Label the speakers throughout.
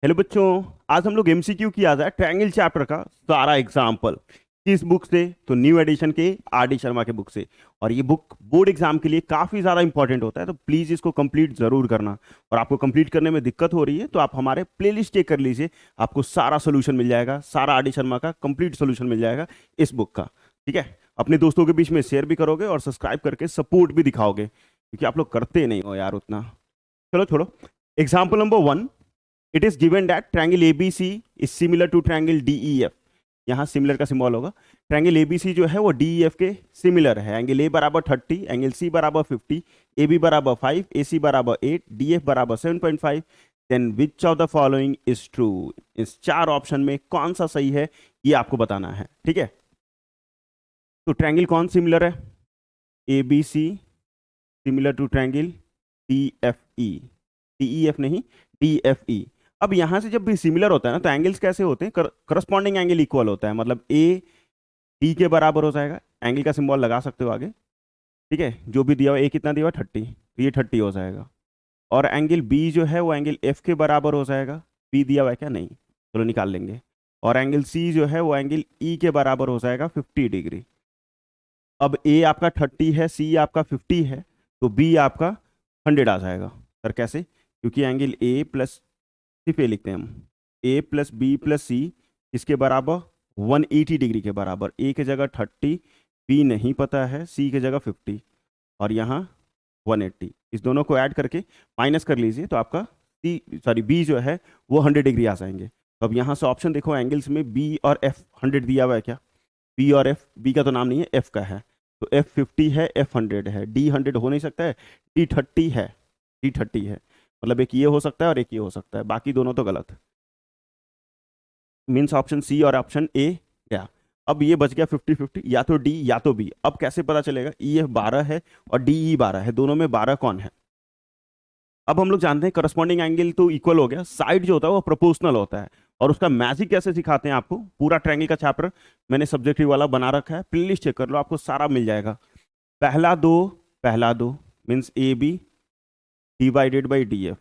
Speaker 1: Hello बच्चों। आज हम लोग एमसीक्यू किया जाए ट्रायंगल चैप्टर का सारा एग्जाम्पल। किस बुक से? तो न्यू एडिशन के आर डी शर्मा के बुक से। और ये बुक बोर्ड एग्जाम के लिए काफ़ी ज़्यादा इंपॉर्टेंट होता है, तो प्लीज़ इसको कंप्लीट ज़रूर करना। और आपको कंप्लीट करने में दिक्कत हो रही है तो आप हमारे प्लेलिस्ट चेक कर लीजिए, आपको सारा सोल्यूशन मिल जाएगा, सारा आर डी शर्मा का कंप्लीट सोल्यूशन मिल जाएगा इस बुक का। ठीक है, अपने दोस्तों के बीच में शेयर भी करोगे और सब्सक्राइब करके सपोर्ट भी दिखाओगे, क्योंकि आप लोग करते नहीं हो यार उतना। चलो छोड़ो। Example number 1, it is given that triangle ABC is similar to triangle DEF. यहाँ सिमिलर का सिंबल होगा। ट्रायंगल एबीसी जो है वो डीईएफ के सिमिलर है। एंगल ए बराबर 30, एंगल सी बराबर 50, ए बी बराबर 5, ए सी बराबर 8, डी एफ बराबर 7.5। Then which of the following is true? इस चार ऑप्शन में कौन सा सही है ये आपको बताना है। ठीक है, तो ट्रायंगल कौन सिमिलर है? A B C similar to triangle D F E. DEF नहीं, डी एफ ई। अब यहां से जब भी सिमिलर होता है ना, तो एंगल्स कैसे होते हैं? करस्पॉन्डिंग एंगल इक्वल होता है, मतलब ए डी के बराबर हो जाएगा। एंगल का सिंबल लगा सकते हो आगे। ठीक है, जो भी दिया हुआ, ए कितना दिया हुआ 30, तो ये 30 हो जाएगा। और एंगल बी जो है वो एंगल एफ के बराबर हो जाएगा। बी दिया हुआ है क्या? नहीं, चलो निकाल लेंगे। और एंगल सी जो है वो एंगल ई के बराबर हो जाएगा 50 डिग्री। अब ए आपका 30 है, सी आपका 50 है, तो बी आपका 100 आ जाएगा। सर कैसे? क्योंकि एंगल ए प्लस, सिर्फ ए लिखते हैं हम, ए प्लस बी प्लस सी इसके बराबर 180 डिग्री के बराबर। ए की जगह 30, बी नहीं पता है, सी की जगह 50, और यहाँ 180। इस दोनों को ऐड करके माइनस कर लीजिए तो आपका बी जो है वो 100 डिग्री आ जाएंगे। तो अब यहाँ से ऑप्शन देखो, एंगल्स में बी और एफ 100 दिया हुआ है क्या? बी और एफ, बी का तो नाम नहीं है, एफ का है। तो एफ 50 है, एफ 100 है, डी 100 हो नहीं सकता है, डी 30 है, डी 30 है। मतलब एक ये हो सकता है और एक ये हो सकता है, बाकी दोनों तो गलत। मीन्स ऑप्शन सी और ऑप्शन ए गया। अब ये बच गया 50-50, या तो डी या तो बी। अब कैसे पता चलेगा? ई एफ 12 है और डी ई 12 है, दोनों में 12 कौन है? अब हम लोग जानते हैं करस्पॉन्डिंग एंगल तो इक्वल हो गया, साइड जो होता है वो प्रोपोर्शनल होता है। और उसका मैजिक कैसे सिखाते हैं आपको, पूरा ट्रायंगल का चैप्टर मैंने सब्जेक्टिव वाला बना रखा है, प्लेलिस्ट चेक कर लो, आपको सारा मिल जाएगा। पहला दो means A B divided by D F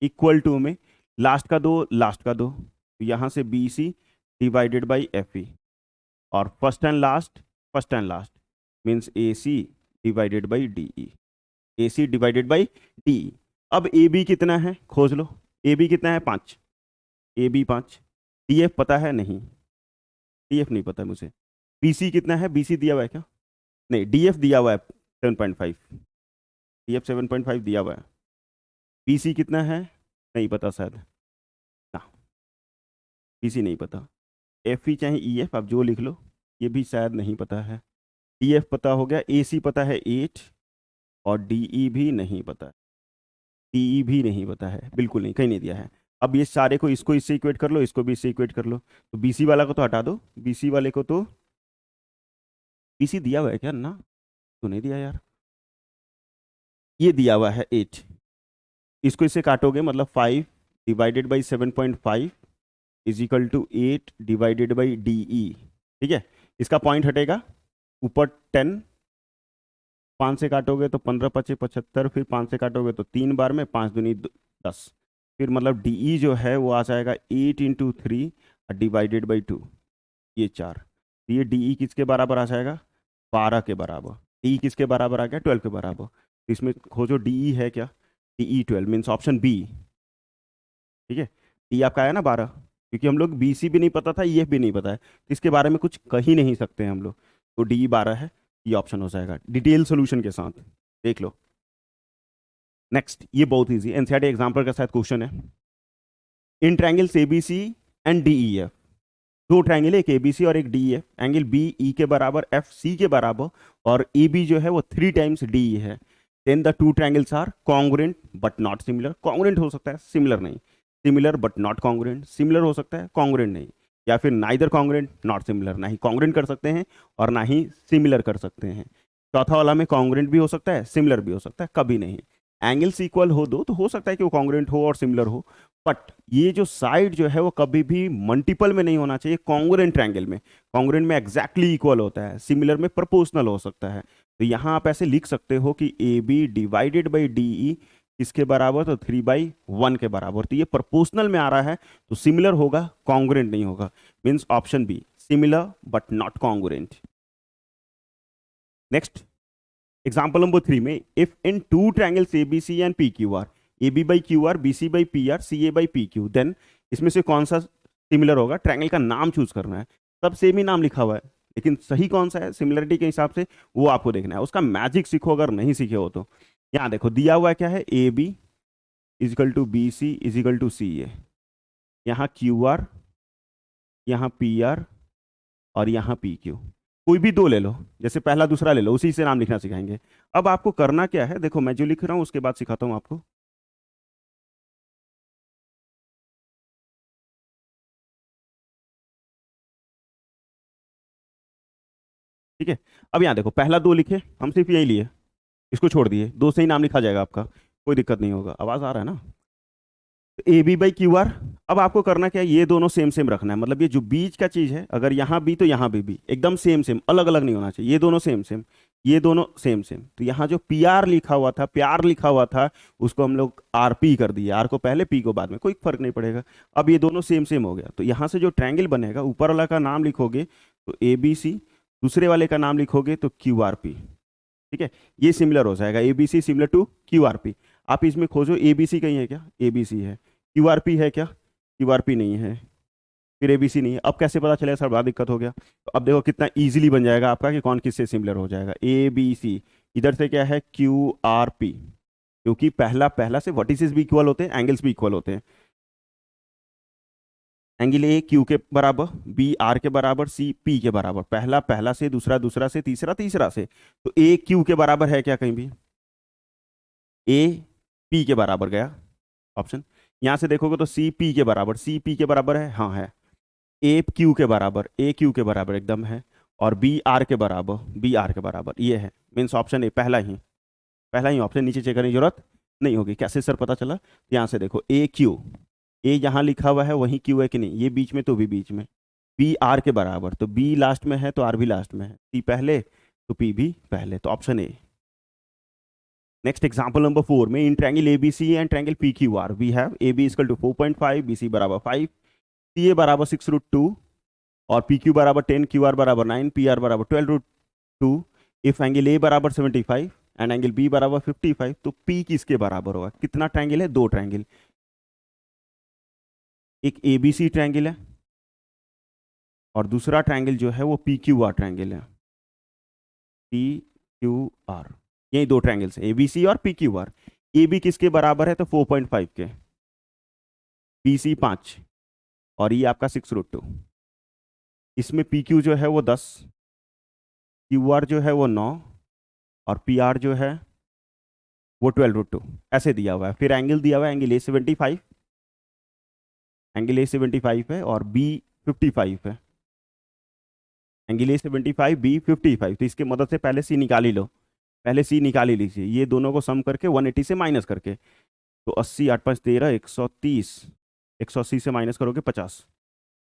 Speaker 1: equal to में लास्ट का दो, तो यहाँ से B C divided by F E. और first and last means A C divided by D E. A C divided by D E. अब A B कितना है खोज लो। ए बी कितना है? 5। A B 5। डी एफ पता है? नहीं, डी एफ नहीं पता है मुझे। बी सी कितना है? बी सी दिया हुआ है क्या? नहीं, डी एफ दिया हुआ है 7.5। डी एफ 7.5 दिया हुआ है। बी सी कितना है? नहीं पता शायद ना, बी सी नहीं पता। एफ ई चाहे ई एफ, आप जो लिख लो, ये भी शायद नहीं पता है। डी एफ पता हो गया, ए सी पता है 8, और डी ई भी नहीं पता है। डी ई भी नहीं पता है, बिल्कुल नहीं, कहीं नहीं दिया है। अब ये सारे को, इसको इससे इक्वेट कर लो, इसको भी इससे इक्वेट कर लो। तो बीसी वाला को तो हटा दो, बीसी वाले को तो, बीसी दिया हुआ है क्या? ना, तो नहीं दिया यार। ये दिया हुआ है 8। इसको इससे काटोगे मतलब 5 divided by 7.5 is equal to 8 divided by D E. ठीक है, इसका पॉइंट हटेगा ऊपर 10। 5 से काटोगे तो 15×5 = 75, फिर 5 से काटोगे तो 3 बार में, 5 दूनी 10। फिर मतलब डी ई जो है वो आ जाएगा 8 × 3 डिवाइडेड बाई 2, ये 4। ये डी ई किसके बराबर आ जाएगा? 12 के बराबर। डी ई किसके बराबर आ गया? 12 के बराबर। तो इसमें खोजो डी ई है क्या? D E 12 means option B. ठीक है, डी आपका आया ना 12, क्योंकि हम लोग बी सी भी नहीं पता था, ई एफ भी नहीं पता है, तो इसके बारे में कुछ कह ही नहीं सकते हैं हम लोग। तो डी 12 है, ये ऑप्शन हो जाएगा डिटेल सोल्यूशन के साथ। देख लो नेक्स्ट, ये बहुत ईजी एनसीईआरटी एग्जाम्पल के साथ क्वेश्चन है। इन ट्रायंगल्स एबीसी एंड डीईएफ, दो ट्रायंगल है, एक एबीसी और एक डीईएफ। एंगल बी ई के बराबर, एफ सी के बराबर, और ए बी जो है वो 3 टाइम्स डी है। Then the two triangles are congruent but not similar. Congruent हो सकता है, सिमिलर नहीं। Similar but not congruent, similar हो सकता है, कॉन्ग्रुएंट नहीं। या फिर नाइदर कॉन्ग्रुएंट नॉट सिमिलर, ना ही कॉन्ग्रुएंट कर सकते हैं और ना ही सिमिलर कर सकते हैं। चौथा वाला में कॉन्ग्रुएंट भी हो सकता है, सिमिलर भी हो सकता है, कभी नहीं। एंगल्स इक्वल हो दो तो हो सकता है कि वो कॉन्ग्रुएंट हो और सिमिलर हो, बट ये जो साइड जो है वो कभी भी मल्टीपल में नहीं होना चाहिए। कॉन्ग्रुएंट ट्रायंगल में, कॉन्ग्रुएंट में एग्जैक्टली इक्वल होता है, सिमिलर में प्रोपोर्शनल हो सकता है। तो यहाँ आप ऐसे लिख सकते हो कि A B divided by D E किसके बराबर, तो 3/1 के बराबर। तो ये प्रोपोर्शनल में आ रहा है तो सिमिलर होगा, कॉन्ग्रुएंट नहीं होगा। Means option B, similar but not congruent. Next example number 3 में, if in two triangles ABC and P Q R, A B by Q R, B C by P R, C A by P Q, then इसमें से कौन सा similar होगा। Triangle का नाम choose करना है, सब सेम ही नाम लिखा हुआ है, लेकिन सही कौन सा है सिमिलरिटी के हिसाब से वो आपको देखना है। उसका मैजिक सीखो, अगर नहीं सीखे हो तो। यहाँ देखो दिया हुआ है क्या है, A B equal to B C equal to C A, यहाँ क्यू आर, यहाँ पी आर और यहाँ पी क्यू। कोई भी दो ले लो, जैसे पहला दूसरा ले लो, उसी से नाम लिखना सिखाएंगे। अब आपको करना क्या है, देखो मैं जो लिख रहा हूँ उसके बाद सिखाता हूँ आपको। ठीक है, अब यहाँ देखो पहला दो लिखे, हम सिर्फ यही लिए, इसको छोड़ दिए, दो से ही नाम लिखा जाएगा आपका, कोई दिक्कत नहीं होगा। आवाज आ रहा है ना। A B by Q R, अब आपको करना क्या है, ये दोनों सेम सेम रखना है। मतलब ये जो बीच का चीज है, अगर यहाँ बी तो यहाँ भी एकदम सेम सेम, अलग अलग नहीं होना चाहिए। ये दोनों सेम सेम, ये दोनों सेम सेम। तो यहाँ जो पी आर लिखा हुआ था, प्यार लिखा हुआ था, उसको हम लोग आर पी कर दिए, आर को पहले पी को बाद में, कोई फर्क नहीं पड़ेगा। अब ये दोनों सेम सेम हो गया, तो यहाँ से जो ट्रायंगल बनेगा, ऊपर वाला का नाम लिखोगे तो ए बी सी, दूसरे वाले का नाम लिखोगे तो क्यू आर पी। ठीक है, ये सिमिलर हो जाएगा, A B C similar to Q R P. आप इसमें खोजो ए बी सी कहीं है क्या, ए बी सी है। क्यू आर पी है क्या, क्यू आर पी नहीं है, फिर ए बी सी नहीं है। अब कैसे पता चलेगा सर, बड़ा दिक्कत हो गया। तो अब देखो कितना इजीली बन जाएगा आपका कि कौन किससे सिमिलर हो जाएगा। ए बी सी, इधर से क्या है, क्यू आर पी, क्योंकि पहला पहला से वर्टिसेस भी इक्वल होते हैं, एंगल्स भी इक्वल होते हैं। एंगल ए क्यू के बराबर, बी आर के बराबर, सी पी के बराबर। पहला पहला से, दूसरा दूसरा से, तीसरा तीसरा से। तो ए क्यू के बराबर है क्या कहीं भी, ए पी के बराबर गया ऑप्शन। यहां से देखोगे तो सी पी के बराबर, सी पी के बराबर है, हाँ है। ए क्यू के बराबर, ए क्यू के बराबर एकदम है। और बी आर के बराबर, बी आर के बराबर, ये है। मीन्स ऑप्शन ए पहला ही ऑप्शन, नीचे चेक करने की जरूरत नहीं होगी। कैसे सर पता चला, यहाँ से देखो ए क्यू, ए यहाँ लिखा हुआ है वहीं क्यू है कि नहीं, ये बीच में तो भी बीच में। बी आर के बराबर, तो बी लास्ट में है तो आर भी लास्ट में है। सी पहले तो पी भी पहले, तो option A. Next example number 4 में, in triangle ABC and triangle PQR we have A B equal to 4.5, B C बराबर 5, सी ए बराबर 6√2 और पी क्यू बराबर 10, क्यू आर बराबर 9, पी आर बराबर 12√2। इफ एंगल ए बराबर 75 एंड एंगल बी बराबर 55, तो पी किसके बराबर होगा। कितना ट्रायंगल है, दो ट्रायंगल, एक ए बी सी ट्रायंगल है और दूसरा ट्रायंगल जो है वो पी क्यू आर ट्रायंगल है। पी क्यू आर, यही दो ट्रायंगल्स है, ए बी सी और P Q R. A B किसके बराबर है, तो 4.5 के, बी सी 5 और ये आपका 6√2। इसमें पी क्यू जो है वो 10, क्यू आर जो है वो 9 और पी आर जो है वो 12√2, ऐसे दिया हुआ है। फिर एंगल दिया हुआ है, एंगल ए 75, एंगल ए 75 है और बी 55 है। एंगल ए 75, बी 55, तो इसके मदद से पहले सी निकाल ही लो, पहले सी निकाल ही लीजिए। ये दोनों को सम करके 180 से माइनस करके, तो 80 8 5 13 130, 180 से माइनस करोगे 50।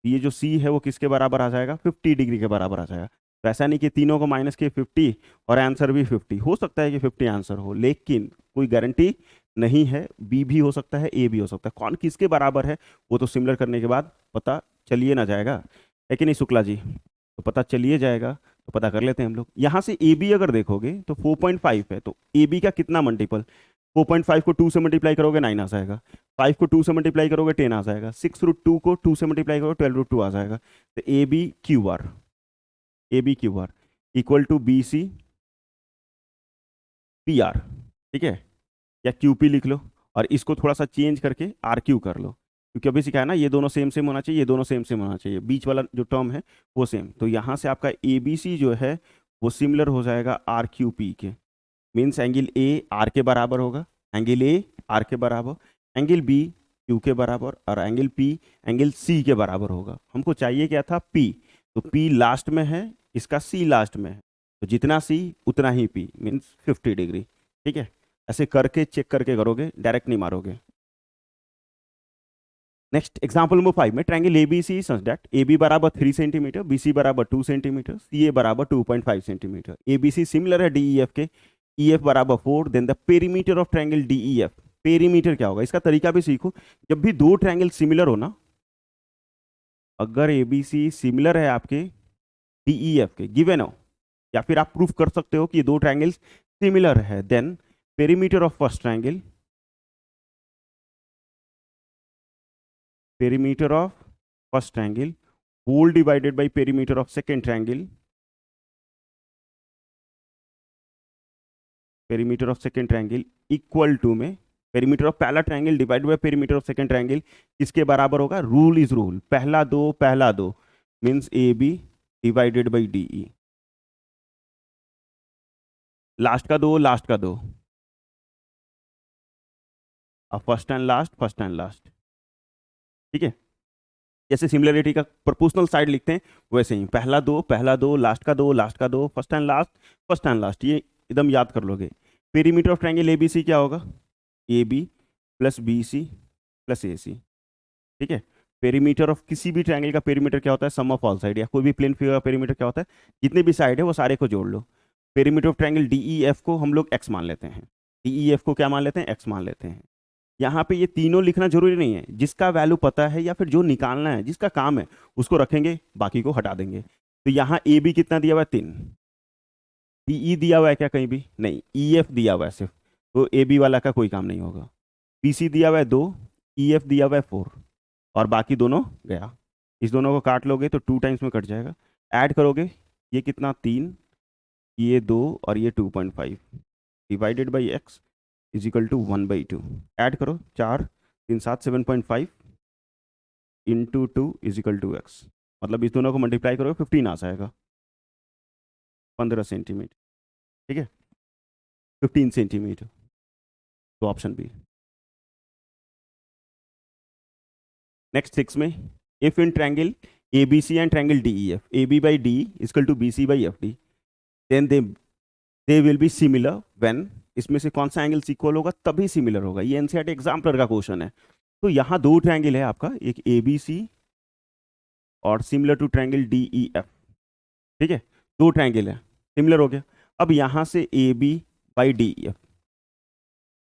Speaker 1: ये जो सी है वो किसके बराबर आ जाएगा, 50 डिग्री के बराबर आ जाएगा। तो ऐसा नहीं कि तीनों को माइनस किए 50 और आंसर भी 50, हो सकता है कि 50 आंसर हो, लेकिन कोई गारंटी नहीं है। बी भी हो सकता है, ए भी हो सकता है। कौन किसके बराबर है वो तो सिमिलर करने के बाद पता चलिए ना जाएगा, है कि नहीं शुक्ला जी, तो पता चलिए जाएगा। तो पता कर लेते हैं हम लोग। यहाँ से ए बी अगर देखोगे तो 4.5 है, तो ए बी का कितना मल्टीपल, 4.5 को 2 से मल्टीप्लाई करोगे 9 आ जाएगा, 5 को 2 से मल्टीप्लाई करोगे 10 आ जाएगा, 6√2 को 2 से मल्टीप्लाई करोगे 12√2 आ जाएगा। तो A B Q R, A B Q R equal to B C P R, ठीक है, या क्यू पी लिख लो और इसको थोड़ा सा चेंज करके आर क्यू कर लो, क्योंकि अभी सिखाया ना ये दोनों सेम सेम होना चाहिए, ये दोनों सेम सेम होना चाहिए, बीच वाला जो टर्म है वो सेम। तो यहाँ से आपका ए बी सी जो है वो सिमिलर हो जाएगा आर क्यू पी के। मीन्स एंगल ए आर के बराबर होगा, एंगल ए आर के बराबर, एंगल बी क्यू के बराबर और एंगल पी एंगल सी के बराबर होगा। हमको चाहिए क्या था, पी, तो पी लास्ट में है, इसका सी लास्ट में है, तो जितना सी उतना ही पी, मीन्स 50 डिग्री। ठीक है, ऐसे करके चेक करके करोगे, डायरेक्ट नहीं मारोगे। नेक्स्ट एग्जाम्पल नंबर 5 में, triangle A B C such that A B बराबर 3 सेंटीमीटर, बी सी बराबर 2 सेंटीमीटर, सी ए बराबर 2.5 centimetre. A B C similar है डी ई एफ के, ई एफ बराबर 4, then the perimeter of triangle D E F perimeter क्या होगा, इसका तरीका भी सीखो। जब भी दो ट्रायंगल सिमिलर हो ना, अगर एबीसी सिमिलर है आपके डीईएफ के, गिवन हो, या फिर आप प्रूफ कर सकते हो कि ये दो ट्रायंगल्स सिमिलर है, then perimeter of first triangle, perimeter of first triangle whole divided by perimeter of second triangle, perimeter of second triangle equal to में पेरीमीटर ऑफ पहला triangle divide by perimeter of second triangle किसके बराबर होगा, rule is rule, पहला दो means A B divided by D E, last का दो, अब फर्स्ट एंड लास्ट, ठीक है। जैसे सिमिलरिटी का प्रोपोर्शनल साइड लिखते हैं वैसे ही पहला दो, लास्ट का दो, फर्स्ट एंड लास्ट, ये एकदम याद कर लोगे। Perimeter of triangle A B C क्या होगा, A B plus B C plus A C, ठीक है। पेरीमीटर ऑफ किसी भी ट्रायंगल का पेरीमीटर क्या होता है, सम ऑफ ऑल साइड, या कोई भी प्लेन फिगर का पेरीमीटर क्या होता है, जितने भी साइड है वो सारे को जोड़ लो। Perimeter of triangle D E F को हम लोग एक्स मान लेते हैं, डी ई एफ को क्या मान लेते हैं, एक्स मान लेते हैं। यहाँ पे ये तीनों लिखना जरूरी नहीं है, जिसका वैल्यू पता है या फिर जो निकालना है, जिसका काम है उसको रखेंगे, बाकी को हटा देंगे। तो यहाँ ए बी कितना दिया हुआ है, 3, डी ई दिया हुआ है क्या कहीं भी, नहीं, ई एफ दिया हुआ है सिर्फ, तो ए बी वाला का कोई काम नहीं होगा। बी सी दिया हुआ है 2, ई एफ दिया हुआ है 4, और बाकी दोनों गया। इस दोनों को काट लोगे तो 2 टाइम्स में कट जाएगा, ऐड करोगे ये कितना 3, ये 2 और ये 2.5 divided by X is equal to 1/2, add करो 4 3 7 7.5 into 2 is equal to X, मतलब इस दोनों को मल्टीप्लाई करोगे 15 आ जाएगा, 15 सेंटीमीटर, ठीक है, 15 सेंटीमीटर, तो ऑप्शन बी। नेक्स्ट 6 में, if in triangle A B C and triangle D E F, A B by D equal to B C by F D, then they will be similar when, इसमें से कौन सा angle equal होगा, तभी similar होगा। ये NCERT exemplar का question है। तो यहाँ दो ट्रायंगल है आपका, एक ए बी सी और similar to triangle D E F, ठीक है, दो ट्रायंगल है, सिमिलर हो गया। अब यहाँ से A B by D F,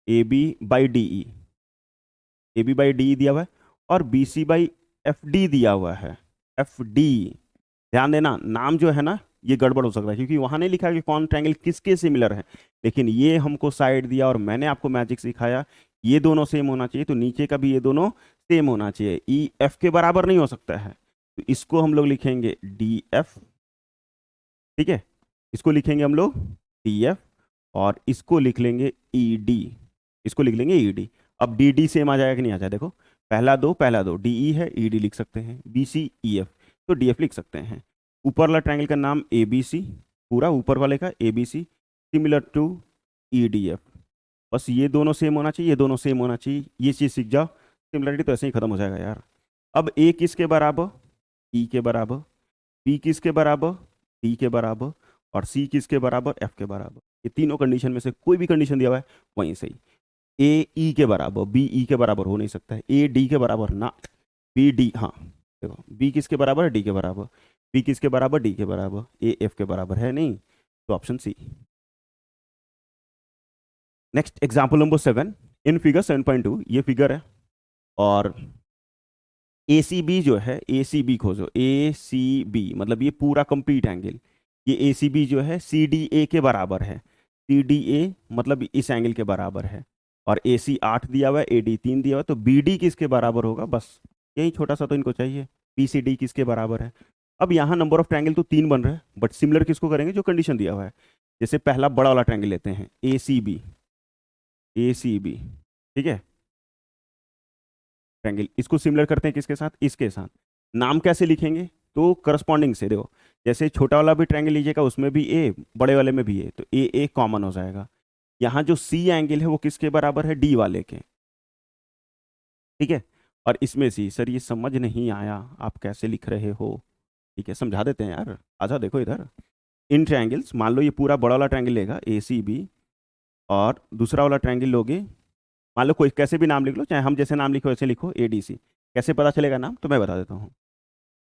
Speaker 1: A B by D E, A B by D E दिया हुआ है, और B C by F D दिया हुआ है, एफ डी। ध्यान देना, नाम जो है ना ये गड़बड़ हो सकता है, क्योंकि वहां नहीं लिखा कि कौन ट्रायंगल किसके सिमिलर है, लेकिन ये हमको साइड दिया और मैंने आपको मैजिक सिखाया, ये दोनों सेम होना चाहिए, तो नीचे का भी ये दोनों सेम होना चाहिए, ई एफ के बराबर नहीं हो सकता है, तो इसको हम लोग लिखेंगे डी एफ, ठीक है, इसको लिखेंगे हम लोग डी एफ, और इसको लिख लेंगे ई डी, इसको लिख लेंगे ई डी। अब डी डी सेम आ जाएगा कि नहीं आ जाएगा, देखो पहला दो डी ई है, ई डी लिख सकते हैं, बी सी ई एफ, तो डी एफ लिख सकते हैं। ऊपर वाला ट्रायंगल का नाम ए बी सी, पूरा ऊपर वाले का A B C similar to E D F, बस ये दोनों सेम होना चाहिए, ये दोनों सेम होना चाहिए, ये चीज़ सीख जाओ, सिमिलरिटी तो ऐसे ही खत्म हो जाएगा यार। अब ए किसके बराबर, ई के बराबर, बी किसके बराबर, डी के बराबर, और सी किसके बराबर, एफ के बराबर। ये तीनों कंडीशन में से कोई भी कंडीशन दिया हुआ है वहीं सही। ए ई के बराबर, बी ई के बराबर हो नहीं सकता है, ए डी के बराबर ना, बी डी, हाँ देखो बी किसके बराबर है, डी के बराबर, बी किसके बराबर, डी के बराबर, ए एफ के बराबर है नहीं, तो option C. Next example number 7, in figure 7.2, ये फिगर है, और ए सी बी जो है, ए सी बी खोजो, ए सी बी मतलब ये पूरा कंप्लीट एंगल, ये ए सी बी जो है सी डी ए के बराबर है, सी डी ए मतलब इस एंगल के बराबर है, और ए सी 8 दिया हुआ है, ए डी 3 दिया हुआ है, तो बी डी किसके बराबर होगा, बस यही छोटा सा तो इनको चाहिए, पी सी डी किसके बराबर है। अब यहाँ नंबर ऑफ ट्रायंगल तो 3 बन रहा है, बट सिमिलर किसको करेंगे, जो कंडीशन दिया हुआ है। जैसे पहला बड़ा वाला ट्रायंगल लेते हैं, ए C B, A C B, ठीक है, ट्रायंगल, इसको सिमिलर करते हैं किसके साथ, इसके साथ। नाम कैसे लिखेंगे, तो करस्पॉन्डिंग से, देखो जैसे छोटा वाला भी ट्रायंगल लीजिएगा उसमें भी ए, बड़े वाले में भी ए, तो ए कॉमन हो जाएगा। यहाँ जो सी एंगल है वो किसके बराबर है, डी वाले के, ठीक है, और इसमें सी, सर ये समझ नहीं आया आप कैसे लिख रहे हो, ठीक है समझा देते हैं यार, आजा देखो इधर। इन ट्रायंगल्स, मान लो ये पूरा बड़ा वाला ट्रायंगल लेगा ए सी बी, और दूसरा वाला ट्रायंगल लोगे, मान लो कोई कैसे भी नाम लिख लो, चाहे हम जैसे नाम लिखो वैसे लिखो, ए डी सी, कैसे पता चलेगा नाम, तो मैं बता देता हूँ।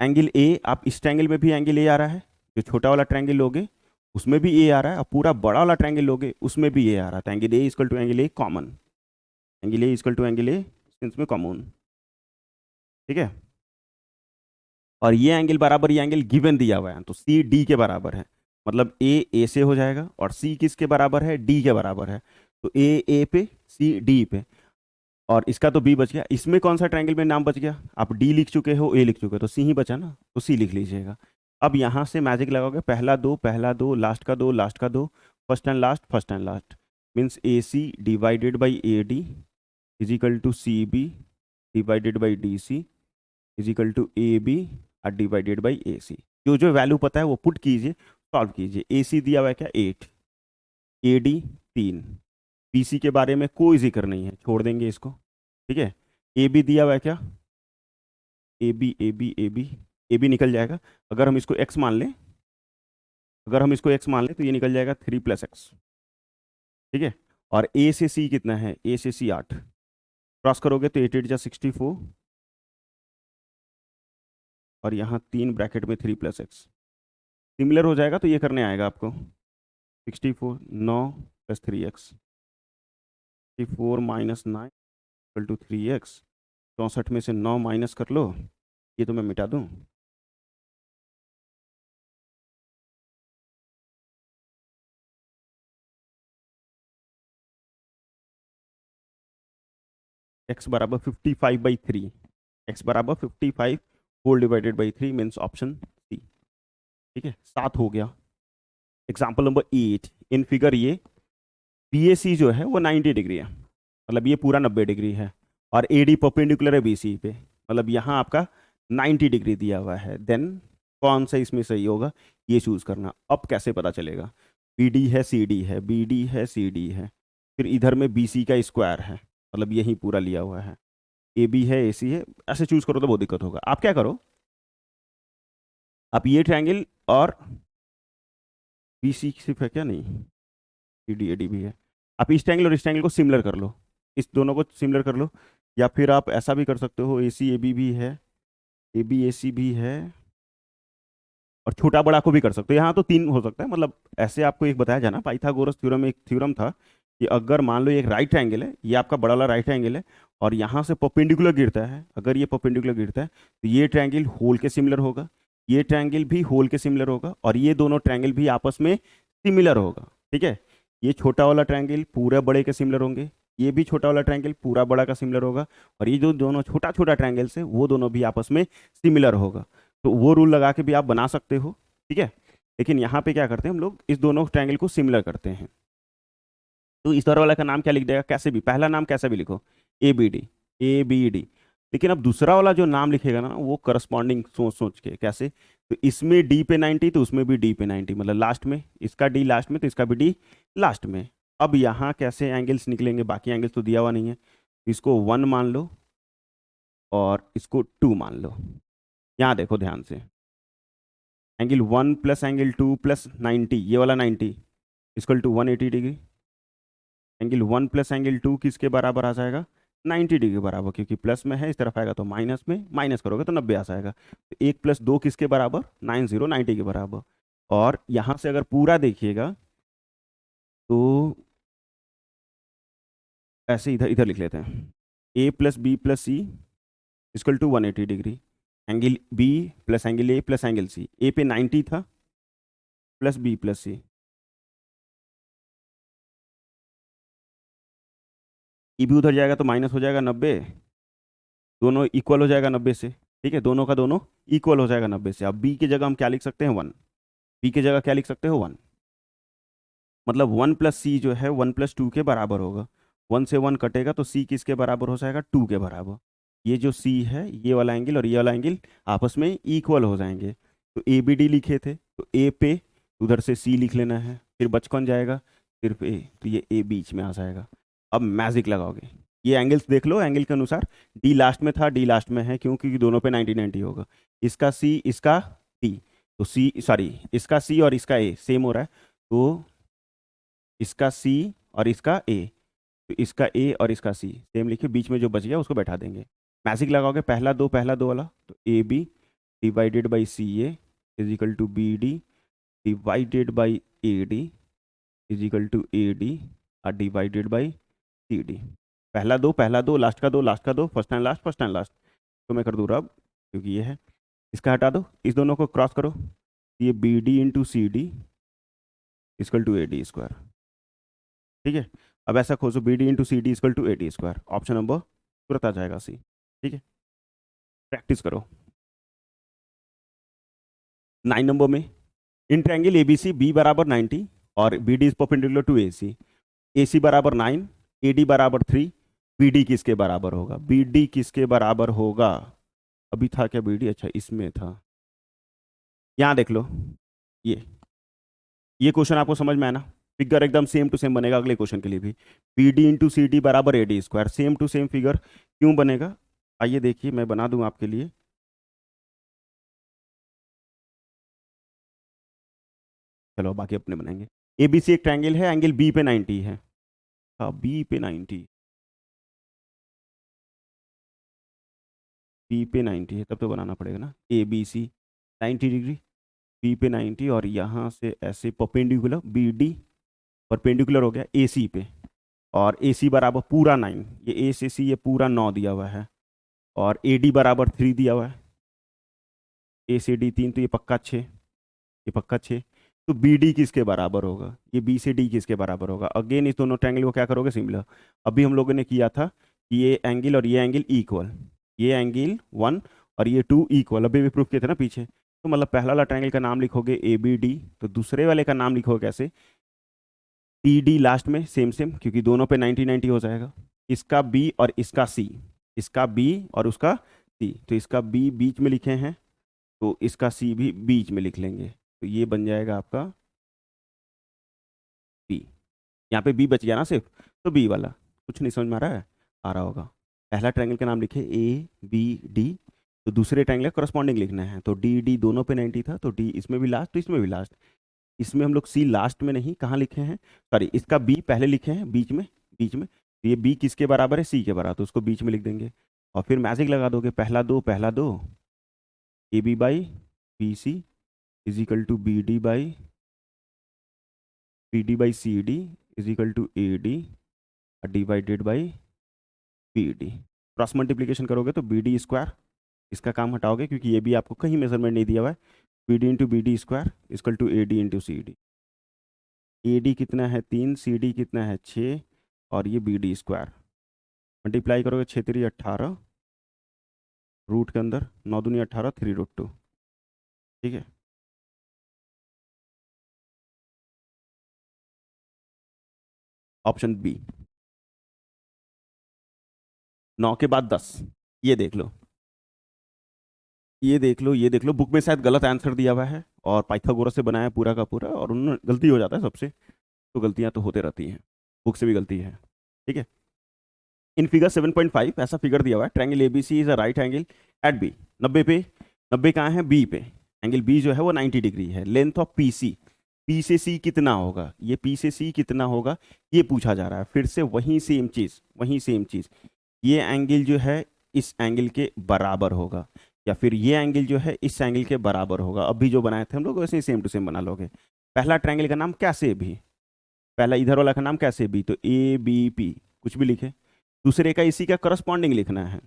Speaker 1: एंगल ए, आप इस ट्रायंगल में भी एंगल ए आ रहा है, जो छोटा वाला ट्रायंगल लोगे उसमें भी ए आ रहा है, और पूरा बड़ा वाला ट्रायंगल लोगे उसमें भी ए आ रहा है, तो angle A equal to angle A common, angle A equal to angle A में कॉमन, ठीक है। और ये एंगल बराबर ये एंगल गिवन दिया हुआ है, तो सी डी के बराबर है, मतलब ए से हो जाएगा, और सी किसके बराबर है, डी के बराबर है। तो ए पे, सी डी पे, और इसका तो बी बच गया। इसमें कौन सा ट्रायंगल में नाम बच गया, आप डी लिख चुके हो, ए लिख चुके हो, तो सी ही बचा ना, तो सी लिख लीजिएगा। अब यहाँ से मैजिक लगाओगे, पहला दो लास्ट का दो, लास्ट का दो, first and last, means A C divided by A D is equal to C B divided by D C is equal to A B divided by A C. जो जो value पता है वो put कीजिए, solve कीजिए। ए सी दिया हुआ है क्या 8, ए डी 3, बी सी के बारे में कोई जिक्र नहीं है, छोड़ देंगे इसको, ठीक है। ए बी दिया हुआ है क्या, A B A B A B, A B निकल जाएगा। अगर हम इसको एक्स मान लें, अगर हम इसको एक्स मान लें तो ये निकल जाएगा 3 + x, ठीक है। और ए से सी कितना है, ए से सी 8, क्रॉस करोगे तो 8 8 जा 64, और यहाँ 3 ब्रैकेट में 3 + x, सिमिलर हो जाएगा तो ये करने आएगा आपको 64 9 + 3x, 64 - 9 = 3x, 64 में से 9 माइनस कर लो, ये तो मैं मिटा दूं, x बराबर 55/3, x बराबर 55 whole divided by 3 means option C, ठीक है। 7 हो गया। एग्जाम्पल नंबर 8, इन फिगर ये बी ए सी जो है वो 90 डिग्री है, मतलब ये पूरा 90 डिग्री है, और ए डी परपेंडिकुलर है बी सी पे, मतलब यहाँ आपका 90 डिग्री दिया हुआ है। देन कौन सा इसमें सही होगा ये चूज करना। अब कैसे पता चलेगा, बी डी है सी डी है, बी डी है सी डी है, फिर इधर में बी सी का स्क्वायर है, मतलब यही पूरा लिया हुआ है, ए बी है ए सी है, ऐसे चूज करो तो बहुत दिक्कत होगा। आप क्या करो, आप ये ट्रायंगल और बी सी सिर्फ है क्या, नहीं सी डी ए डी भी है, आप इस ट्रायंगल और इस ट्रायंगल को सिमिलर कर लो, इस दोनों को सिमिलर कर लो। या फिर आप ऐसा भी कर सकते हो, ए सी ए बी भी है, ए बी ए सी भी है, और छोटा बड़ा को भी कर सकते हो। यहाँ तो 3 हो सकता है, मतलब ऐसे आपको एक बताया जाना, पाइथागोरस थ्योरम में एक थ्योरम था कि अगर मान लो ये एक राइट एंगल है, ये आपका बड़ा वाला राइट एंगल है, और यहाँ से परपेंडिकुलर गिरता है, अगर ये परपेंडिकुलर गिरता है तो ये ट्रायंगल होल के सिमिलर होगा, ये ट्रायंगल भी होल के सिमिलर होगा, और ये दोनों ट्रायंगल भी आपस में सिमिलर होगा, ठीक है। ये छोटा वाला ट्रायंगल पूरा बड़े के सिमिलर होंगे, ये भी छोटा वाला ट्रायंगल पूरा बड़ा का सिमिलर होगा, और ये जो दोनों छोटा छोटा ट्रायंगल्स है वो दोनों भी आपस में सिमिलर होगा। तो वो रूल लगा के भी आप बना सकते हो, ठीक है। लेकिन यहाँ पे क्या करते हैं हम लोग, इस दोनों ट्रायंगल को सिमिलर करते हैं। तो इस तरह वाला का नाम क्या लिख देगा, कैसे भी, पहला नाम कैसा भी लिखो, A B D, A B D. लेकिन अब दूसरा वाला जो नाम लिखेगा ना वो करस्पॉन्डिंग सोच सोच के, कैसे, तो इसमें डी पे 90 तो उसमें भी डी पे 90, मतलब लास्ट में इसका डी लास्ट में तो इसका भी डी लास्ट में। अब यहाँ कैसे एंगल्स निकलेंगे, बाकी एंगल्स तो दिया हुआ नहीं है, इसको 1 मान लो और इसको 2 मान लो। यहाँ देखो ध्यान से, एंगल 1 + एंगल 2 + 90, ये वाला 90 equal to 180 degree, angle 1 + angle 2 किसके बराबर आ जाएगा, 90 डिग्री के बराबर, क्योंकि प्लस में है, इस तरफ आएगा तो माइनस में, माइनस करोगे तो 90 आ जाएगा। तो 1 + 2 किसके बराबर, 90 के बराबर। और यहाँ से अगर पूरा देखिएगा तो ऐसे इधर इधर लिख लेते हैं, A + B + C equal to 180 degree, angle B + angle A + angle C, A पे 90 था प्लस बी + सी, ई भी उधर जाएगा तो माइनस हो जाएगा 90, दोनों इक्वल हो जाएगा 90 से, ठीक है, दोनों का दोनों इक्वल हो जाएगा 90 से। अब बी की जगह हम क्या लिख सकते हैं, 1, बी की जगह क्या लिख सकते हो 1, मतलब 1 + सी जो है 1 + 2 के बराबर होगा, 1 से 1 कटेगा तो सी किसके बराबर हो जाएगा, 2 के बराबर। ये जो सी है ये वाला एंगल और ये वाला एंगल आपस में इक्वल हो जाएंगे। तो ए बी डी लिखे थे, तो ए पे उधर से सी लिख लेना है, फिर बच कौन जाएगा, सिर्फ ए, तो ये ए बीच में आ जाएगा। अब मैजिक लगाओगे, ये एंगल्स देख लो, एंगल के अनुसार डी लास्ट में था, डी लास्ट में है, क्योंकि दोनों पे 90 90 होगा, इसका सी इसका डी, तो सी सॉरी इसका सी और इसका ए सेम हो रहा है, तो इसका सी और इसका ए, तो इसका ए और इसका सी सेम लिखे, बीच में जो बच गया उसको बैठा देंगे। मैजिक लगाओगे, पहला दो वाला, तो A B divided by C A is equal to B D divided by A D is equal to A D divided by C D. पहला दो लास्ट का दो, लास्ट का दो, first and last, first and last. तो मैं कर दूँ रब, क्योंकि ये है, इसका हटा दो, इस दोनों को क्रॉस करो, ये B D into C D equal to A D square. ठीक है, अब ऐसा खोजो, B D into C D equal to A D square, option number तुरंत आ जाएगा सी। ठीक है, प्रैक्टिस करो। 9 नंबर में, इन ट्रायंगल एबीसी बी बराबर 90 और B D is perpendicular to A C बराबर 9, ए डी बराबर 3, बी डी किसके बराबर होगा? बी डी किसके बराबर होगा? अभी था क्या बी डी? अच्छा, इसमें था, यहाँ देख लो। ये ये क्वेश्चन आपको समझ में आया ना? फिगर एकदम सेम टू सेम बनेगा अगले क्वेश्चन के लिए भी। B D into C D बराबर A D square, same to same figure क्यों बनेगा? आइए देखिए, मैं बना दूं आपके लिए। चलो बाकी अपने बनाएंगे। ए बी सी एक ट्रायंगल है, एंगल बी पे 90 है। हाँ, बी पे 90, बी पे 90 है, तब तो बनाना पड़ेगा ना। A B C 90 degree, B पे 90, और यहाँ से ऐसे परपेंडिकुलर, बी डी परपेंडिकुलर हो गया ए सी पे, और ए सी बराबर पूरा 9, ये ए से सी ये पूरा 9 दिया हुआ है, और ए डी बराबर 3 दिया हुआ है, ए से डी 3, तो ये पक्का 6, ये पक्का 6। तो बी डी किसके बराबर होगा? ये बी से डी किसके बराबर होगा? अगेन इस दोनों ट्रायंगल को क्या करोगे? सिमिलर। अभी हम लोगों ने किया था कि ये एंगल और ये एंगल इक्वल, ये एंगल 1 और ये 2 इक्वल, अभी भी प्रूफ किए थे ना पीछे। तो मतलब पहला वाला ट्रायंगल का नाम लिखोगे ए बी डी, तो दूसरे वाले का नाम लिखोगे कैसे? टी डी लास्ट में, सेम सेम, क्योंकि दोनों पे 90 90 हो जाएगा। इसका बी और इसका सी, इसका बी और उसका सी, तो इसका बी बीच में लिखे हैं, तो इसका सी भी बीच में लिख लेंगे, तो ये बन जाएगा आपका बी। यहाँ पे बी बच गया ना सिर्फ, तो बी वाला। कुछ नहीं समझ में आ रहा है? आ रहा होगा। पहला ट्रायंगल का नाम लिखे ए बी डी, तो दूसरे ट्रायंगल करस्पॉन्डिंग लिखना है, तो डी डी दोनों पे 90 था, तो डी इसमें भी लास्ट, तो इसमें भी लास्ट। इसमें हम लोग सी लास्ट में नहीं, कहाँ लिखे हैं, सॉरी, इसका बी पहले लिखे हैं बीच में, बीच में, तो ये बी किसके बराबर है? सी के बराबर, तो उसको बीच में लिख देंगे, और फिर मैजिक लगा दोगे, पहला दो A B by B C is equal to B D by C D is equal to A D divided by B D. Cross multiplication करोगे तो बी डी स्क्वायर, इसका काम हटाओगे क्योंकि ये भी आपको कहीं मेजरमेंट नहीं दिया हुआ है, B D into B D square equal to A D into C D. A D कितना है? 3, सी डी कितना है? 6, और ये बी डी स्क्वायर मल्टीप्लाई करोगे, 6 3 18, रूट के अंदर 9 दूनी 18, 3√2। ठीक है, ऑप्शन बी। 9 के बाद 10, ये देख लो, ये देख लो, ये देख लो, बुक में शायद गलत आंसर दिया हुआ है, और पाइथागोरस से बनाया पूरा का पूरा, और उन्होंने गलती हो जाता है सबसे, तो गलतियां तो होते रहती हैं, बुक से भी गलती है। ठीक है, इन फिगर 7.5 ऐसा फिगर दिया हुआ है, triangle ABC is a right angle at B. 90 पे, 90 कहाँ है? बी पे। एंगल बी जो है वो 90 डिग्री है। Length of P C, P से सी कितना होगा? ये पी से सी कितना होगा ये पूछा जा रहा है। फिर से वही सेम चीज़, वही सेम चीज़, ये एंगल जो है इस एंगल के बराबर होगा, या फिर ये एंगल जो है इस एंगल के बराबर होगा। अभी जो बनाए थे हम लोग वैसे ही सेम टू सेम बना लोगे। पहला ट्रायंगल का नाम कैसे भी, पहला इधर वाला का नाम कैसे भी, तो ए बी पी कुछ भी लिखे, दूसरे का इसी का करस्पॉन्डिंग लिखना है,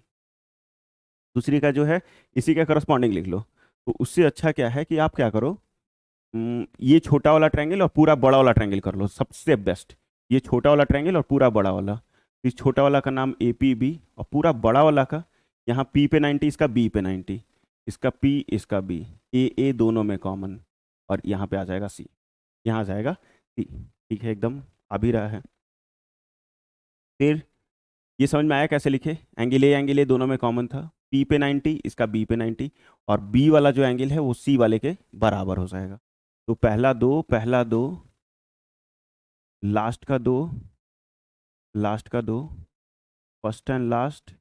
Speaker 1: दूसरे का जो है इसी का करस्पॉन्डिंग लिख लो। तो उससे अच्छा क्या है कि आप क्या करो, ये छोटा वाला ट्रायंगल और पूरा बड़ा वाला ट्रायंगल कर लो, सबसे बेस्ट। ये छोटा वाला ट्रायंगल और पूरा बड़ा वाला, इस छोटा वाला का नाम ए पी बी, और पूरा बड़ा वाला का, यहाँ पी पे 90, इसका बी पे 90, इसका पी इसका बी, ए दोनों में कॉमन, और यहाँ पे आ जाएगा सी, यहाँ आ जाएगा सी। ठीक है, एकदम आ भी रहा है। फिर ये समझ में आया कैसे लिखे? एंगल ए दोनों में कॉमन था, पी पे 90, इसका बी पे 90, और बी वाला जो एंगल है वो सी वाले के बराबर हो जाएगा। तो पहला दो, लास्ट का दो, लास्ट का दो, first and last,